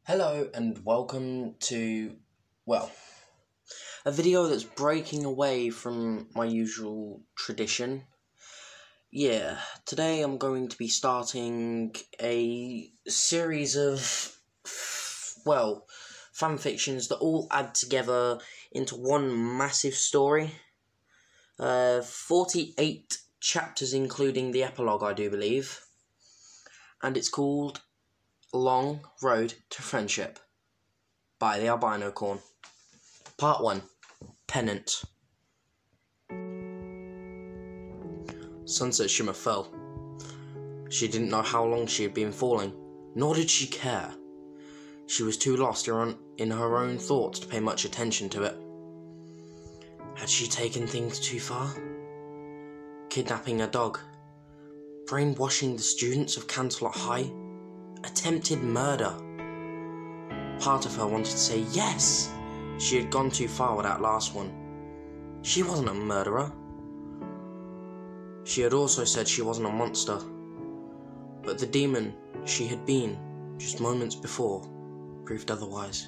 Hello and welcome to, a video that's breaking away from my usual tradition. Yeah, today I'm going to be starting a series of, fanfictions that all add together into one massive story. 48 chapters including the epilogue, I do believe. And it's called Long Road to Friendship by the Albino Corn. Part 1. Penance. Sunset shimmer fell. She didn't know how long she had been falling, nor did she care. She was too lost in her own thoughts to pay much attention to it. Had she taken things too far? Kidnapping a dog, brainwashing the students of Canterlot High, attempted murder. Part of her wanted to say yes, she had gone too far with that last one. She wasn't a murderer. She had also said she wasn't a monster, but the demon she had been just moments before proved otherwise.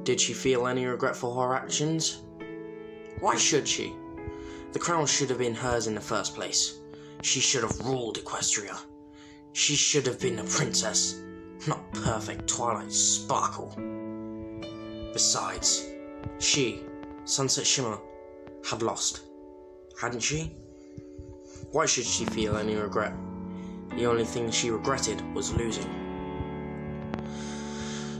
Did she feel any regret for her actions? Why should she? The crown should have been hers in the first place. She should have ruled Equestria. She should have been a princess, not perfect Twilight Sparkle. Besides, she, Sunset Shimmer, had lost, hadn't she? Why should she feel any regret? The only thing she regretted was losing.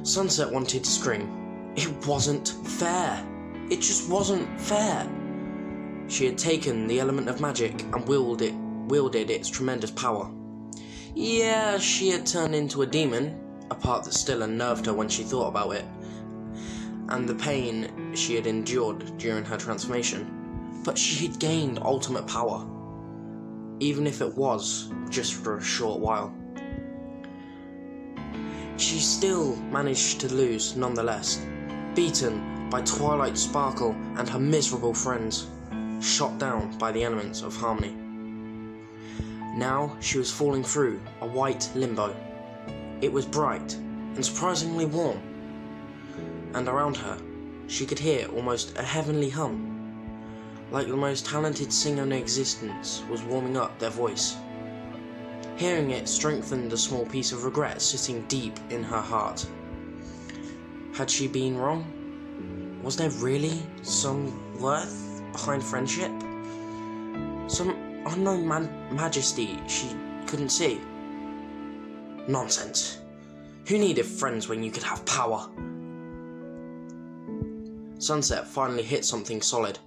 Sunset wanted to scream. It wasn't fair. It just wasn't fair. She had taken the element of magic and wielded its tremendous power. Yeah, she had turned into a demon, a part that still unnerved her when she thought about it, and the pain she had endured during her transformation, but she had gained ultimate power, even if it was just for a short while. She still managed to lose nonetheless, beaten by Twilight Sparkle and her miserable friends, shot down by the elements of harmony. Now she was falling through a white limbo. It was bright and surprisingly warm, and around her she could hear almost a heavenly hum, like the most talented singer in existence was warming up their voice. Hearing it strengthened a small piece of regret sitting deep in her heart. Had she been wrong? Was there really some worth behind friendship? Some unknown majesty she couldn't see? Nonsense. Who needed friends when you could have power? Sunset finally hit something solid,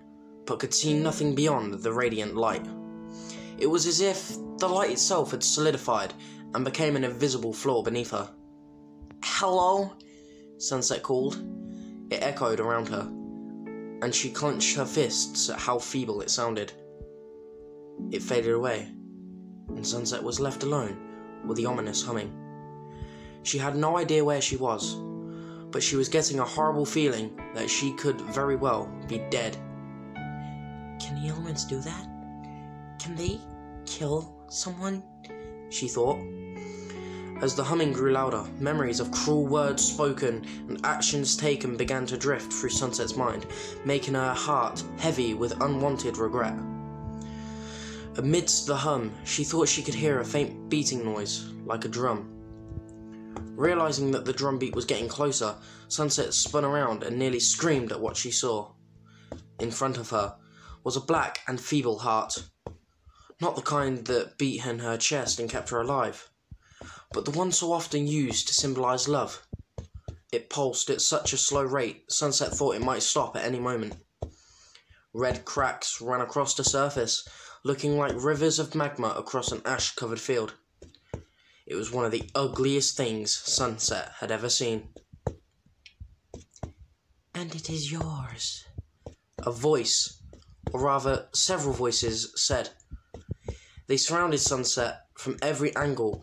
but could see nothing beyond the radiant light. It was as if the light itself had solidified and became an invisible floor beneath her. Hello? Sunset called. It echoed around her, and she clenched her fists at how feeble it sounded. It faded away, and Sunset was left alone with the ominous humming. She had no idea where she was, but she was getting a horrible feeling that she could very well be dead. Can the elements do that? Can they kill someone? She thought. As the humming grew louder, memories of cruel words spoken and actions taken began to drift through Sunset's mind, making her heart heavy with unwanted regret. Amidst the hum, she thought she could hear a faint beating noise, like a drum. Realizing that the drumbeat was getting closer, Sunset spun around and nearly screamed at what she saw. In front of her was a black and feeble heart. Not the kind that beat in her chest and kept her alive, but the one so often used to symbolize love. It pulsed at such a slow rate, Sunset thought it might stop at any moment. Red cracks ran across the surface, looking like rivers of magma across an ash-covered field. It was one of the ugliest things Sunset had ever seen. And it is yours, a voice, or rather several voices, said. They surrounded Sunset from every angle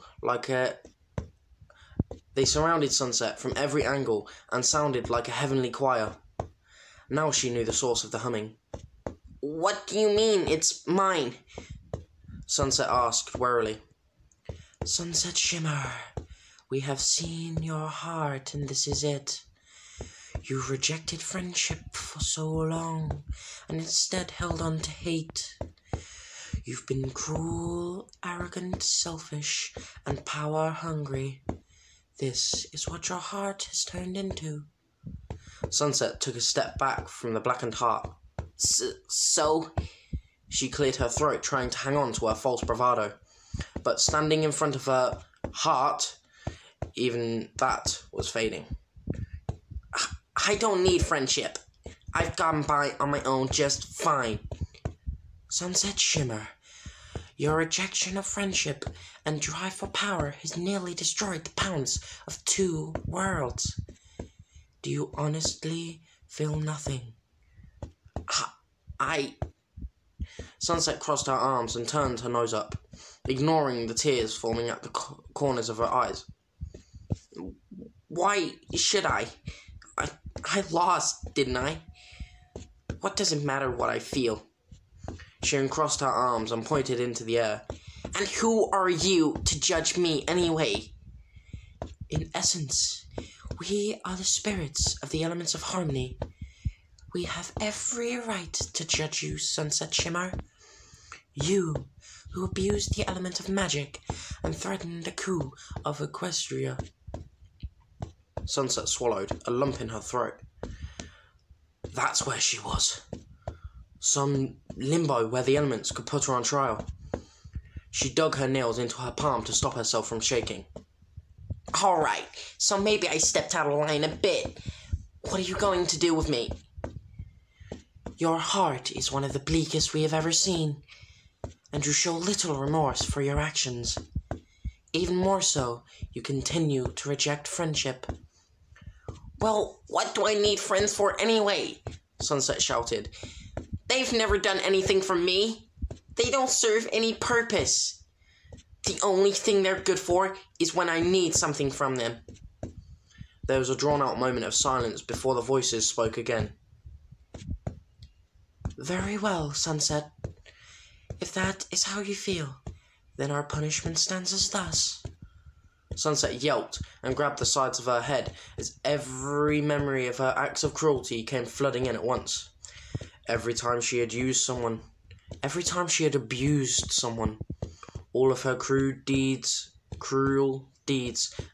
and sounded like a heavenly choir. Now she knew the source of the humming. What do you mean, it's mine? Sunset asked warily. Sunset Shimmer, We have seen your heart, and this is it. You rejected friendship for so long, and instead held on to hate. You've been cruel, arrogant, selfish, and power-hungry. This is what your heart has turned into. Sunset took a step back from the blackened heart. So? She cleared her throat, trying to hang on to her false bravado. But standing in front of her heart, even that was fading. I don't need friendship. I've gotten by on my own just fine. Sunset Shimmer, your rejection of friendship and drive for power has nearly destroyed the balance of two worlds. Do you honestly feel nothing? Sunset crossed her arms and turned her nose up, ignoring the tears forming at the corners of her eyes. Why should I? I lost, didn't I? What does it matter what I feel? She uncrossed her arms and pointed into the air. And who are you to judge me anyway? In essence, we are the spirits of the elements of harmony. We have every right to judge you, Sunset Shimmer. You, who abused the element of magic and threatened the coup of Equestria. Sunset swallowed, a lump in her throat. That's where she was. Some limbo where the elements could put her on trial. She dug her nails into her palm to stop herself from shaking. Alright, so maybe I stepped out of line a bit. What are you going to do with me? Your heart is one of the bleakest we have ever seen, and you show little remorse for your actions. Even more so, you continue to reject friendship. Well, what do I need friends for anyway? Sunset shouted. They've never done anything for me. They don't serve any purpose. The only thing they're good for is when I need something from them. There was a drawn-out moment of silence before the voices spoke again. Very well, Sunset. If that is how you feel, then our punishment stands as thus. Sunset yelped and grabbed the sides of her head as every memory of her acts of cruelty came flooding in at once. Every time she had used someone, every time she had abused someone, all of her cruel deeds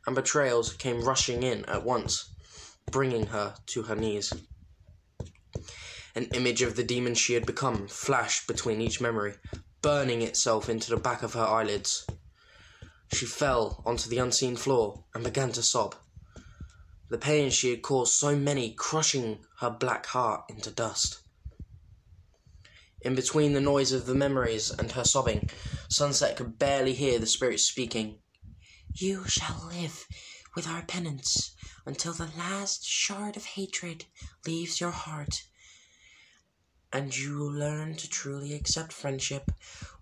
and betrayals came rushing in at once, bringing her to her knees. An image of the demon she had become flashed between each memory, burning itself into the back of her eyelids. She fell onto the unseen floor and began to sob, the pain she had caused so many crushing her black heart into dust. In between the noise of the memories and her sobbing, Sunset could barely hear the spirits speaking. You shall live with our penance until the last shard of hatred leaves your heart, and you learn to truly accept friendship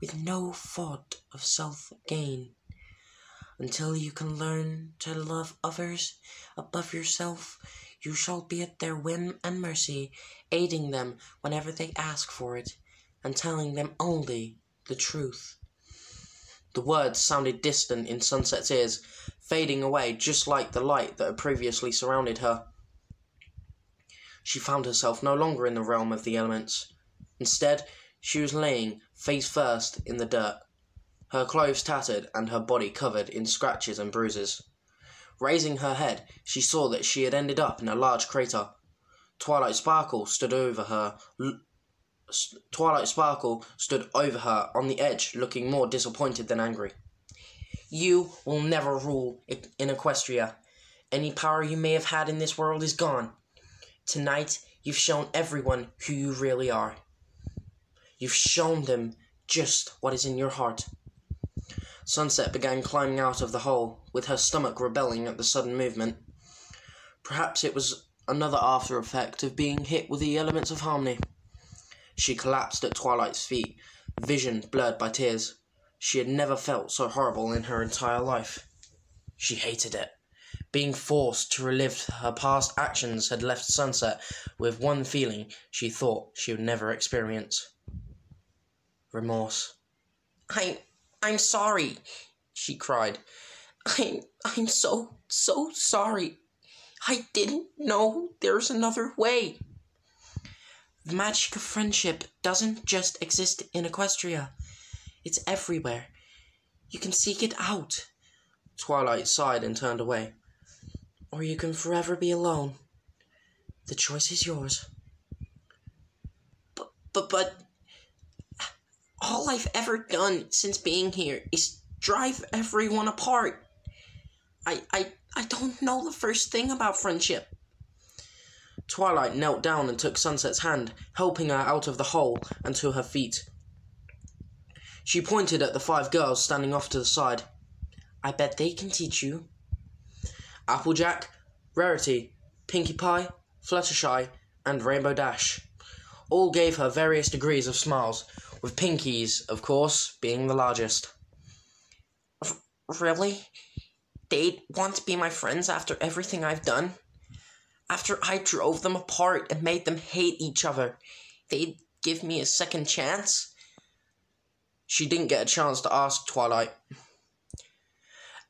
with no thought of self-gain. Until you can learn to love others above yourself, you shall be at their whim and mercy, aiding them whenever they ask for it, and telling them only the truth. The words sounded distant in Sunset's ears, fading away just like the light that had previously surrounded her. She found herself no longer in the realm of the elements. Instead, she was laying face first in the dirt, her clothes tattered and her body covered in scratches and bruises. Raising her head, she saw that she had ended up in a large crater. Twilight Sparkle stood over her on the edge, looking more disappointed than angry. You will never rule in Equestria. Any power you may have had in this world is gone. Tonight, you've shown everyone who you really are. You've shown them just what is in your heart. Sunset began climbing out of the hole, with her stomach rebelling at the sudden movement. Perhaps it was another after effect of being hit with the elements of harmony. She collapsed at Twilight's feet, vision blurred by tears. She had never felt so horrible in her entire life. She hated it. Being forced to relive her past actions had left Sunset with one feeling she thought she would never experience. Remorse. I'm sorry, she cried. I'm so sorry. I didn't know there's another way. The magic of friendship doesn't just exist in Equestria. It's everywhere. You can seek it out. Twilight sighed and turned away. Or you can forever be alone. The choice is yours. But all I've ever done since being here is drive everyone apart. I don't know the first thing about friendship. Twilight knelt down and took Sunset's hand, helping her out of the hole and to her feet. She pointed at the 5 girls standing off to the side. I bet they can teach you. Applejack, Rarity, Pinkie Pie, Fluttershy, and Rainbow Dash all gave her various degrees of smiles, with Pinkie's, of course, being the largest. Really? They'd want to be my friends after everything I've done? After I drove them apart and made them hate each other, they'd give me a second chance? She didn't get a chance to ask Twilight.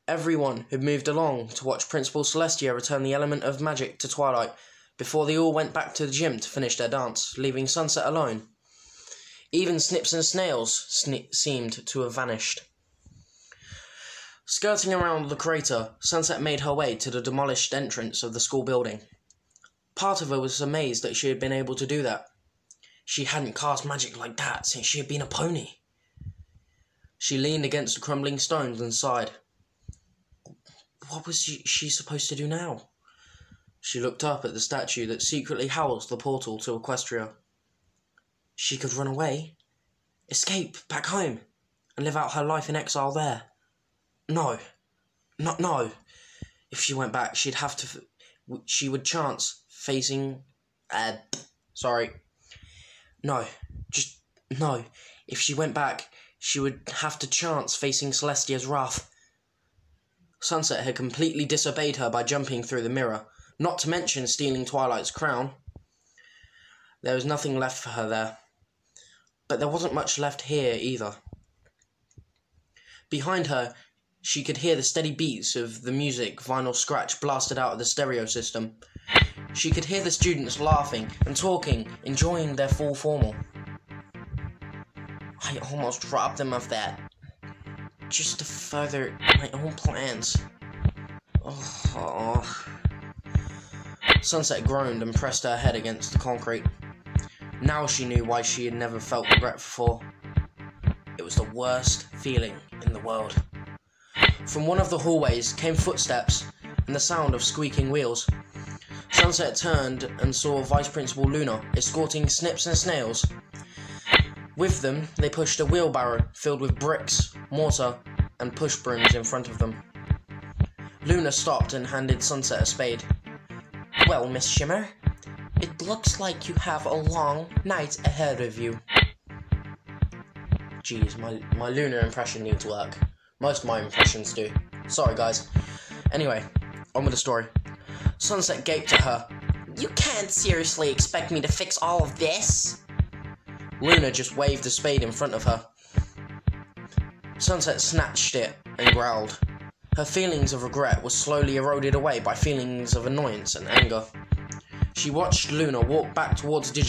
Everyone had moved along to watch Principal Celestia return the element of magic to Twilight before they all went back to the gym to finish their dance, leaving Sunset alone. Even Snips and Snails seemed to have vanished. Skirting around the crater, Sunset made her way to the demolished entrance of the school building. Part of her was amazed that she had been able to do that. She hadn't cast magic like that since she had been a pony. She leaned against the crumbling stones and sighed. What was she supposed to do now? She looked up at the statue that secretly housed the portal to Equestria. She could run away, escape back home, and live out her life in exile there. No. If she went back, she would chance facing... No. If she went back, she would have to chance facing Celestia's wrath. Sunset had completely disobeyed her by jumping through the mirror, not to mention stealing Twilight's crown. There was nothing left for her there. But there wasn't much left here either. Behind her, she could hear the steady beats of the music Vinyl Scratch blasted out of the stereo system. She could hear the students laughing and talking, enjoying their fall formal. I almost robbed them of that, just to further my own plans. Oh. Sunset groaned and pressed her head against the concrete. Now she knew why she had never felt regret before. It was the worst feeling in the world. From one of the hallways came footsteps and the sound of squeaking wheels. Sunset turned and saw Vice Principal Luna escorting Snips and Snails. With them, they pushed a wheelbarrow filled with bricks, mortar, and push brooms in front of them. Luna stopped and handed Sunset a spade. Well, Miss Shimmer, it looks like you have a long night ahead of you. Jeez, my Luna impression needs work. Most of my impressions do. Sorry, guys. Anyway, on with the story. Sunset gaped at her. You can't seriously expect me to fix all of this? Luna just waved the spade in front of her. Sunset snatched it and growled. Her feelings of regret were slowly eroded away by feelings of annoyance and anger. She watched Luna walk back towards the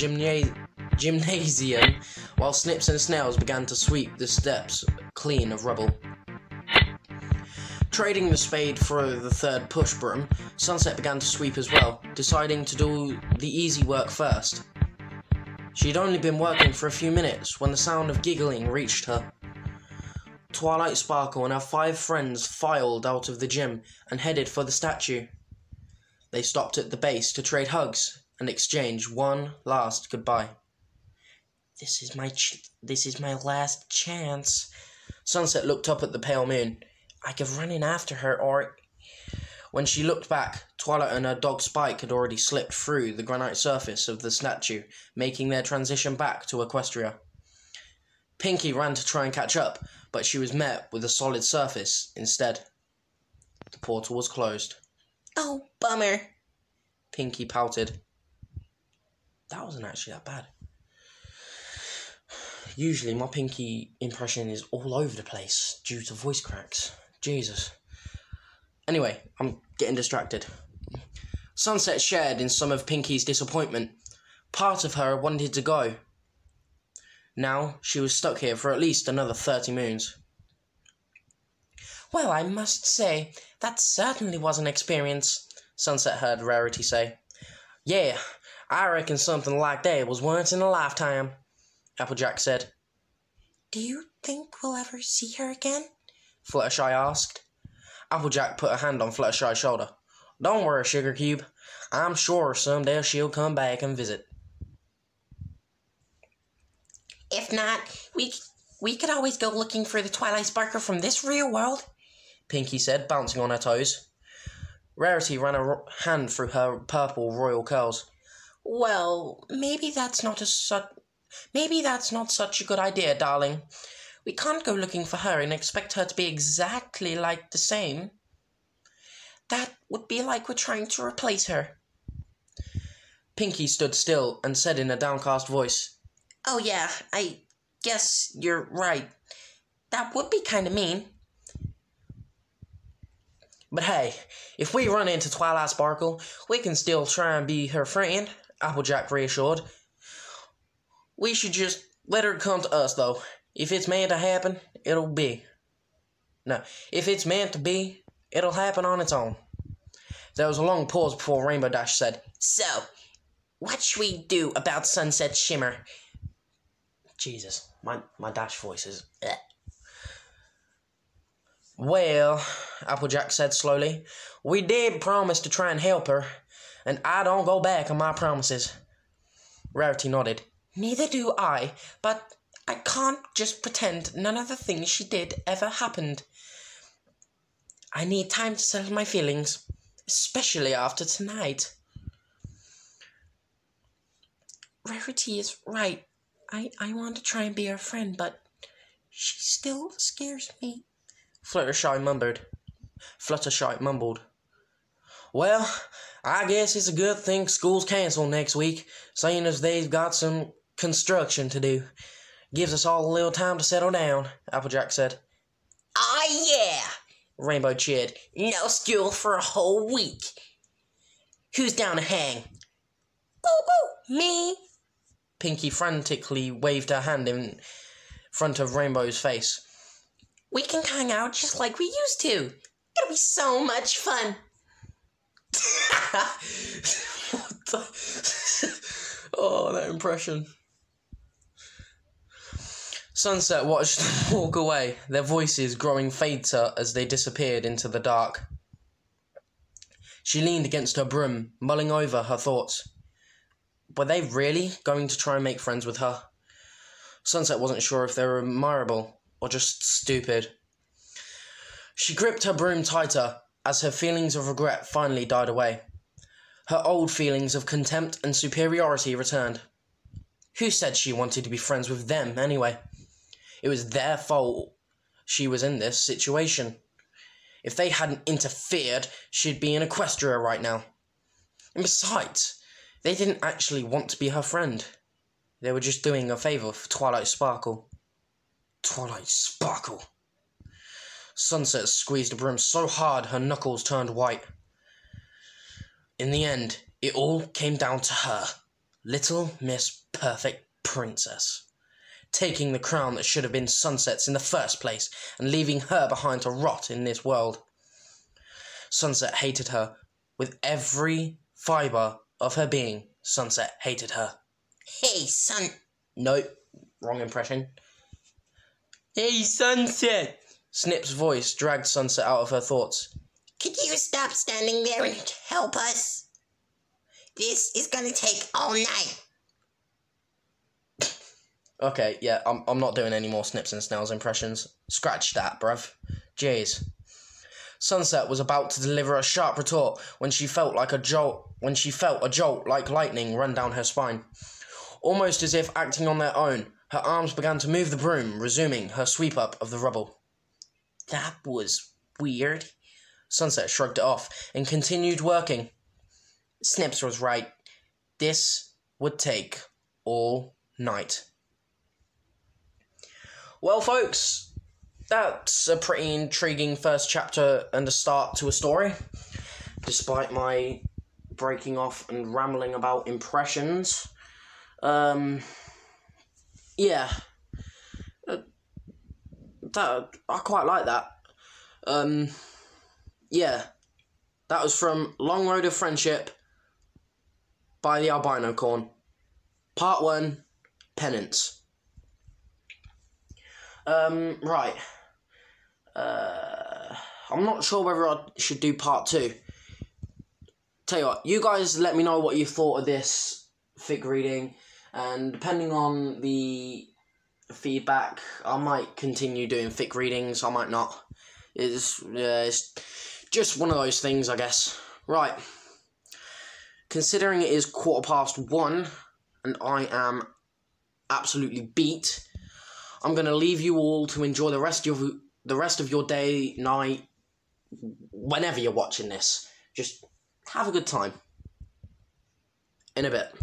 gymnasium while Snips and Snails began to sweep the steps clean of rubble. Trading the spade for the third push broom, Sunset began to sweep as well, deciding to do the easy work first. She'd only been working for a few minutes when the sound of giggling reached her. Twilight Sparkle and her 5 friends filed out of the gym and headed for the statue. They stopped at the base to trade hugs and exchange one last goodbye. This is my last chance. Sunset looked up at the pale moon. I could run in after her, or... When she looked back, Twilight and her dog Spike had already slipped through the granite surface of the statue, making their transition back to Equestria. Pinkie ran to try and catch up, but she was met with a solid surface instead. The portal was closed. Oh, bummer. Pinkie pouted. That wasn't actually that bad. Usually my Pinkie impression is all over the place due to voice cracks. Jesus. Anyway, I'm getting distracted. Sunset shared in some of Pinky's disappointment. Part of her wanted to go. Now she was stuck here for at least another 30 moons. Well, I must say, that certainly was an experience, Sunset heard Rarity say. Yeah, I reckon something like that was once in a lifetime, Applejack said. Do you think we'll ever see her again? Fluttershy asked. Applejack put a hand on Fluttershy's shoulder. Don't worry, Sugar Cube. I'm sure someday she'll come back and visit. If not, we could always go looking for the Twilight Sparkle from this real world, Pinky said, bouncing on her toes. Rarity ran a hand through her purple royal curls. Well, maybe that's not such a good idea, darling. We can't go looking for her and expect her to be exactly like the same. That would be like we're trying to replace her. Pinky stood still and said in a downcast voice, Oh yeah, I guess you're right. That would be kind of mean. But hey, if we run into Twilight Sparkle, we can still try and be her friend, Applejack reassured. We should just let her come to us, though. If it's meant to happen, it'll be. No, if it's meant to be, it'll happen on its own. There was a long pause before Rainbow Dash said, So, what should we do about Sunset Shimmer? Jesus, my Dash voice is... Well, Applejack said slowly, we did promise to try and help her, and I don't go back on my promises. Rarity nodded. Neither do I, but I can't just pretend none of the things she did ever happened. I need time to settle my feelings, especially after tonight. Rarity is right. I want to try and be her friend, but she still scares me. Fluttershy mumbled. Well, I guess it's a good thing school's cancelled next week, seeing as they've got some construction to do. Gives us all a little time to settle down, Applejack said. Yeah, Rainbow cheered. No school for a whole week. Who's down to hang? Woo-woo, me. Pinky frantically waved her hand in front of Rainbow's face. We can hang out just like we used to. It'll be so much fun. What the... Oh, that impression. Sunset watched them walk away, their voices growing fainter as they disappeared into the dark. She leaned against her broom, mulling over her thoughts. Were they really going to try and make friends with her? Sunset wasn't sure if they were admirable or just stupid. She gripped her broom tighter as her feelings of regret finally died away. Her old feelings of contempt and superiority returned. Who said she wanted to be friends with them, anyway? It was their fault she was in this situation. If they hadn't interfered, she'd be in Equestria right now. And besides, they didn't actually want to be her friend. They were just doing a favour for Twilight Sparkle. Twilight Sparkle. Sunset squeezed the broom so hard her knuckles turned white. In the end, it all came down to her, Little Miss Perfect Princess, taking the crown that should have been Sunset's in the first place and leaving her behind to rot in this world. Sunset hated her. With every fibre of her being, Sunset hated her. Hey, Nope, wrong impression. Hey, Sunset! Snip's voice dragged Sunset out of her thoughts. Could you stop standing there and help us? This is gonna take all night. Okay, yeah, I'm not doing any more Snips and Snails impressions. Scratch that, bruv. Jeez. Sunset was about to deliver a sharp retort when she felt a jolt like lightning run down her spine. Almost as if acting on their own, her arms began to move the broom, resuming her sweep up of the rubble. That was weird. Sunset shrugged it off and continued working. Snips was right. This would take all night. Well, folks, that's a pretty intriguing first chapter and a start to a story, despite my breaking off and rambling about impressions. Yeah, that I quite like that. Yeah, that was from Long Road of Friendship by the Albino Corn. Part 1, Penance. Right. I'm not sure whether I should do part 2. Tell you what, you guys let me know what you thought of this fic reading, and depending on the feedback, I might continue doing fic readings, I might not. It's just one of those things, I guess. Right. Considering it is 1:15 and I am absolutely beat, I'm going to leave you all to enjoy the rest of your day, night, whenever you're watching this. Just have a good time. In a bit.